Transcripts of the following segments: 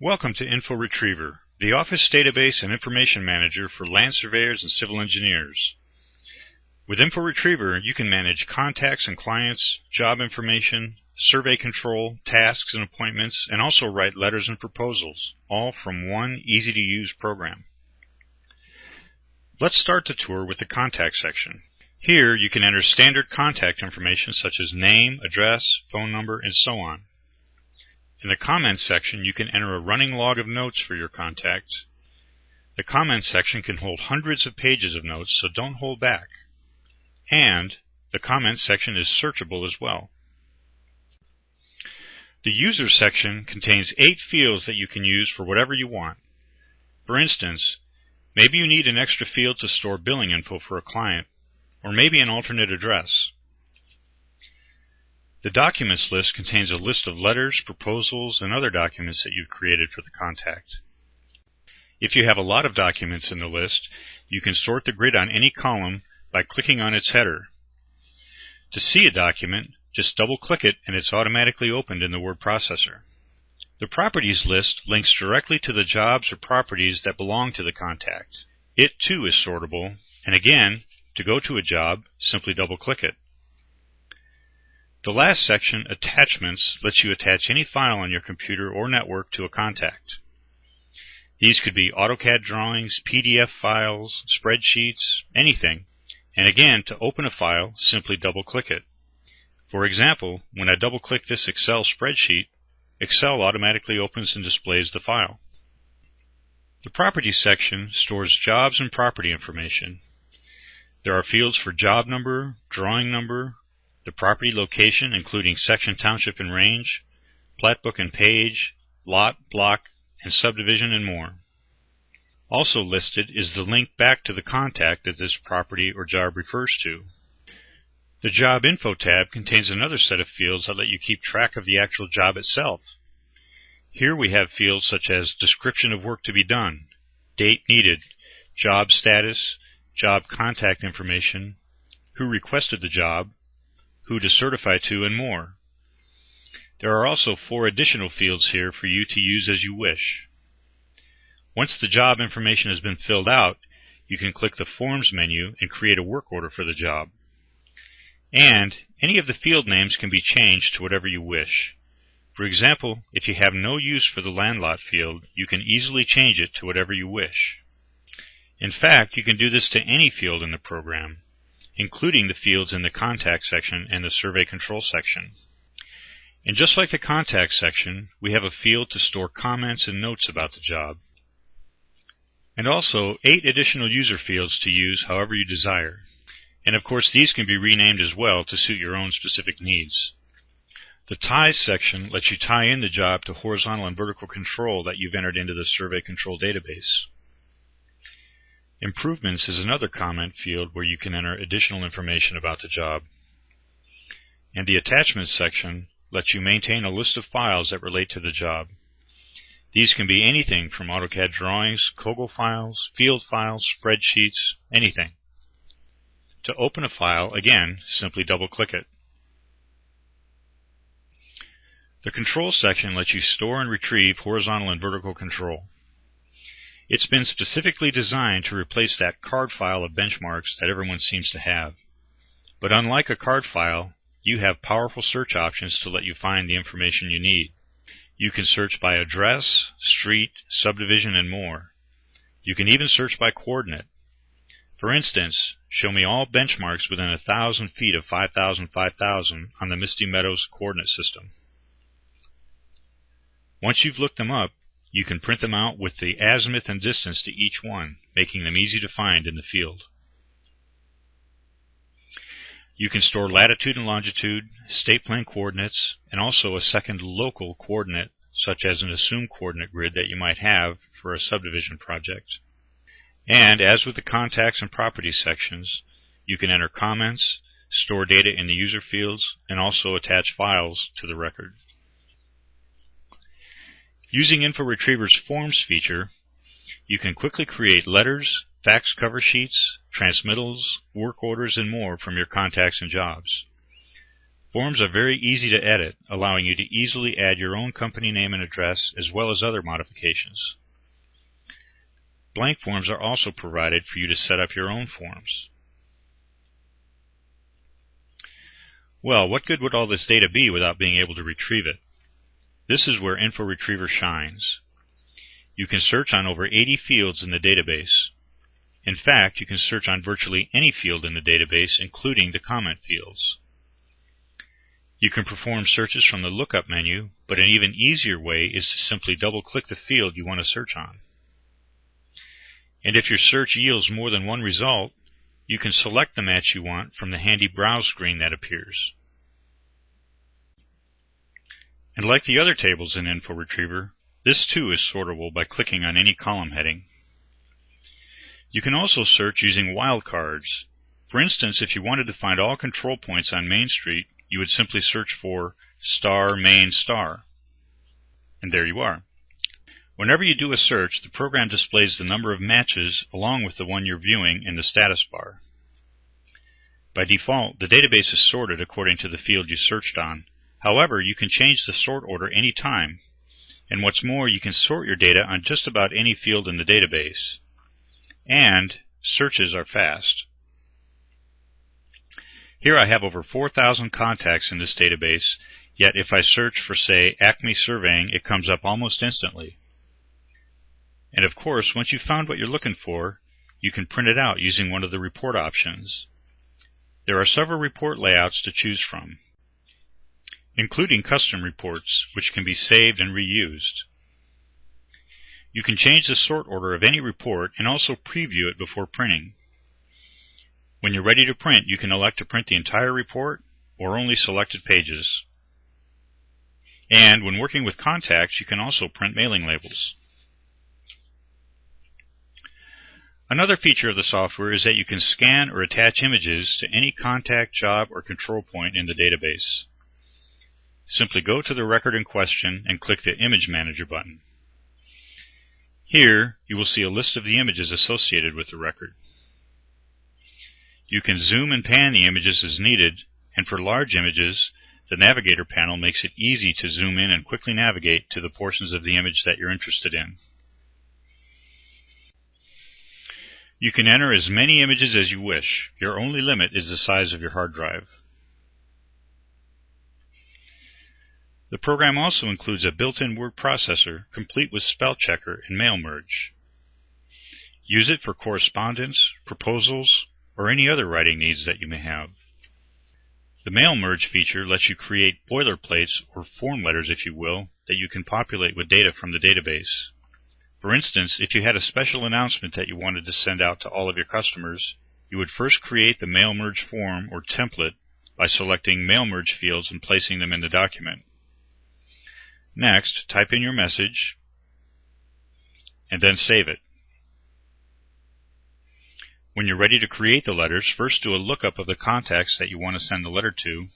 Welcome to Info Retriever, the Office Database and Information Manager for land surveyors and civil engineers. With Info Retriever, you can manage contacts and clients, job information, survey control, tasks and appointments, and also write letters and proposals, all from one easy-to-use program. Let's start the tour with the Contact section. Here you can enter standard contact information such as name, address, phone number, and so on. In the Comments section, you can enter a running log of notes for your contact. The Comments section can hold hundreds of pages of notes, so don't hold back. And the Comments section is searchable as well. The User section contains 8 fields that you can use for whatever you want. For instance, maybe you need an extra field to store billing info for a client, or maybe an alternate address. The Documents list contains a list of letters, proposals, and other documents that you've created for the contact. If you have a lot of documents in the list, you can sort the grid on any column by clicking on its header. To see a document, just double-click it and it's automatically opened in the word processor. The Properties list links directly to the jobs or properties that belong to the contact. It too is sortable, and again, to go to a job, simply double-click it. The last section, Attachments, lets you attach any file on your computer or network to a contact. These could be AutoCAD drawings, PDF files, spreadsheets, anything. And again, to open a file, simply double-click it. For example, when I double-click this Excel spreadsheet, Excel automatically opens and displays the file. The Properties section stores jobs and property information. There are fields for job number, drawing number, the property location including section, township, and range, plat book and page, lot, block, and subdivision, and more. Also listed is the link back to the contact that this property or job refers to. The Job Info tab contains another set of fields that let you keep track of the actual job itself. Here we have fields such as description of work to be done, date needed, job status, job contact information, who requested the job, who to certify to, and more. There are also 4 additional fields here for you to use as you wish. Once the job information has been filled out, you can click the Forms menu and create a work order for the job. And any of the field names can be changed to whatever you wish. For example, if you have no use for the land lot field, you can easily change it to whatever you wish. In fact, you can do this to any field in the program, including the fields in the Contact section and the Survey Control section. And just like the Contact section, we have a field to store comments and notes about the job. And also 8 additional user fields to use however you desire. And of course these can be renamed as well to suit your own specific needs. The Ties section lets you tie in the job to horizontal and vertical control that you've entered into the Survey Control database. Improvements is another comment field where you can enter additional information about the job. And the Attachments section lets you maintain a list of files that relate to the job. These can be anything from AutoCAD drawings, COGO files, field files, spreadsheets, anything. To open a file, again, simply double-click it. The Control section lets you store and retrieve horizontal and vertical control. It's been specifically designed to replace that card file of benchmarks that everyone seems to have. But unlike a card file, you have powerful search options to let you find the information you need. You can search by address, street, subdivision, and more. You can even search by coordinate. For instance, show me all benchmarks within 1,000 feet of 5,000, 5,000 on the Misty Meadows coordinate system. Once you've looked them up, you can print them out with the azimuth and distance to each one, making them easy to find in the field. You can store latitude and longitude, state plane coordinates, and also a second local coordinate, such as an assumed coordinate grid that you might have for a subdivision project. And as with the Contacts and Properties sections, you can enter comments, store data in the user fields, and also attach files to the record. Using Info Retriever's Forms feature, you can quickly create letters, fax cover sheets, transmittals, work orders, and more from your contacts and jobs. Forms are very easy to edit, allowing you to easily add your own company name and address as well as other modifications. Blank forms are also provided for you to set up your own forms. Well, what good would all this data be without being able to retrieve it? This is where InfoRetriever shines. You can search on over 80 fields in the database. In fact, you can search on virtually any field in the database, including the comment fields. You can perform searches from the lookup menu, but an even easier way is to simply double-click the field you want to search on. And if your search yields more than one result, you can select the match you want from the handy Browse screen that appears. And like the other tables in InfoRetriever, this too is sortable by clicking on any column heading. You can also search using wildcards. For instance, if you wanted to find all control points on Main Street, you would simply search for *main*. And there you are. Whenever you do a search, the program displays the number of matches along with the one you're viewing in the status bar. By default, the database is sorted according to the field you searched on. However, you can change the sort order any time. And what's more, you can sort your data on just about any field in the database. And searches are fast. Here I have over 4,000 contacts in this database, yet if I search for, say, Acme Surveying, it comes up almost instantly. And of course, once you've found what you're looking for, you can print it out using one of the report options. There are several report layouts to choose from, including custom reports, which can be saved and reused. You can change the sort order of any report and also preview it before printing. When you're ready to print, you can elect to print the entire report or only selected pages. And when working with contacts, you can also print mailing labels. Another feature of the software is that you can scan or attach images to any contact, job, or control point in the database. Simply go to the record in question and click the Image Manager button. Here, you will see a list of the images associated with the record. You can zoom and pan the images as needed, and for large images, the Navigator panel makes it easy to zoom in and quickly navigate to the portions of the image that you're interested in. You can enter as many images as you wish. Your only limit is the size of your hard drive. The program also includes a built-in word processor, complete with spell checker and mail merge. Use it for correspondence, proposals, or any other writing needs that you may have. The mail merge feature lets you create boilerplates, or form letters if you will, that you can populate with data from the database. For instance, if you had a special announcement that you wanted to send out to all of your customers, you would first create the mail merge form or template by selecting mail merge fields and placing them in the document. Next, type in your message and then save it. When you're ready to create the letters, first do a lookup of the contacts that you want to send the letter to,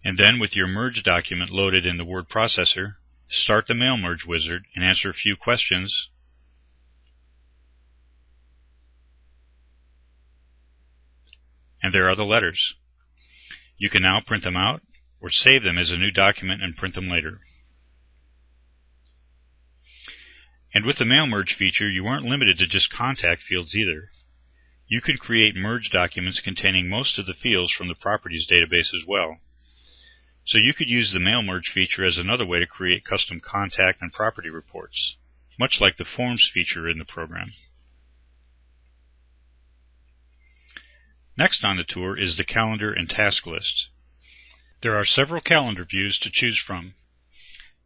and then with your merge document loaded in the word processor, start the mail merge wizard and answer a few questions, and there are the letters. You can now print them out or save them as a new document and print them later. And with the mail merge feature, you aren't limited to just contact fields either. You can create merge documents containing most of the fields from the properties database as well. So you could use the mail merge feature as another way to create custom contact and property reports, much like the forms feature in the program. Next on the tour is the calendar and task list. There are several calendar views to choose from,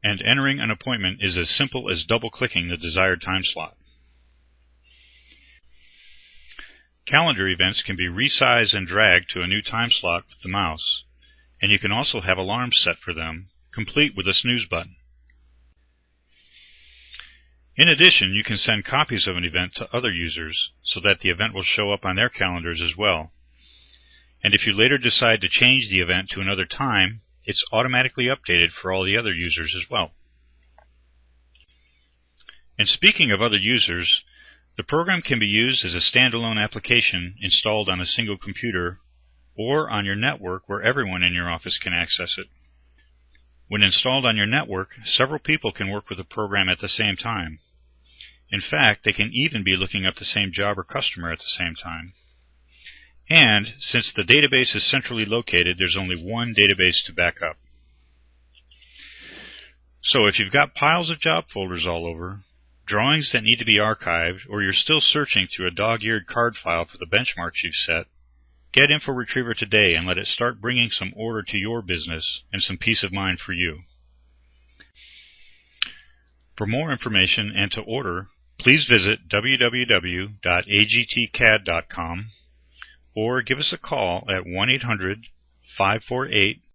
and entering an appointment is as simple as double-clicking the desired time slot. Calendar events can be resized and dragged to a new time slot with the mouse, and you can also have alarms set for them, complete with a snooze button. In addition, you can send copies of an event to other users so that the event will show up on their calendars as well. And if you later decide to change the event to another time, it's automatically updated for all the other users as well. And speaking of other users, the program can be used as a standalone application installed on a single computer or on your network where everyone in your office can access it. When installed on your network, several people can work with the program at the same time. In fact, they can even be looking up the same job or customer at the same time. And since the database is centrally located, there's only one database to back up. So if you've got piles of job folders all over, drawings that need to be archived, or you're still searching through a dog-eared card file for the benchmarks you've set, get InfoRetriever today and let it start bringing some order to your business and some peace of mind for you. For more information and to order, please visit www.agtcad.com or give us a call at 1-800-548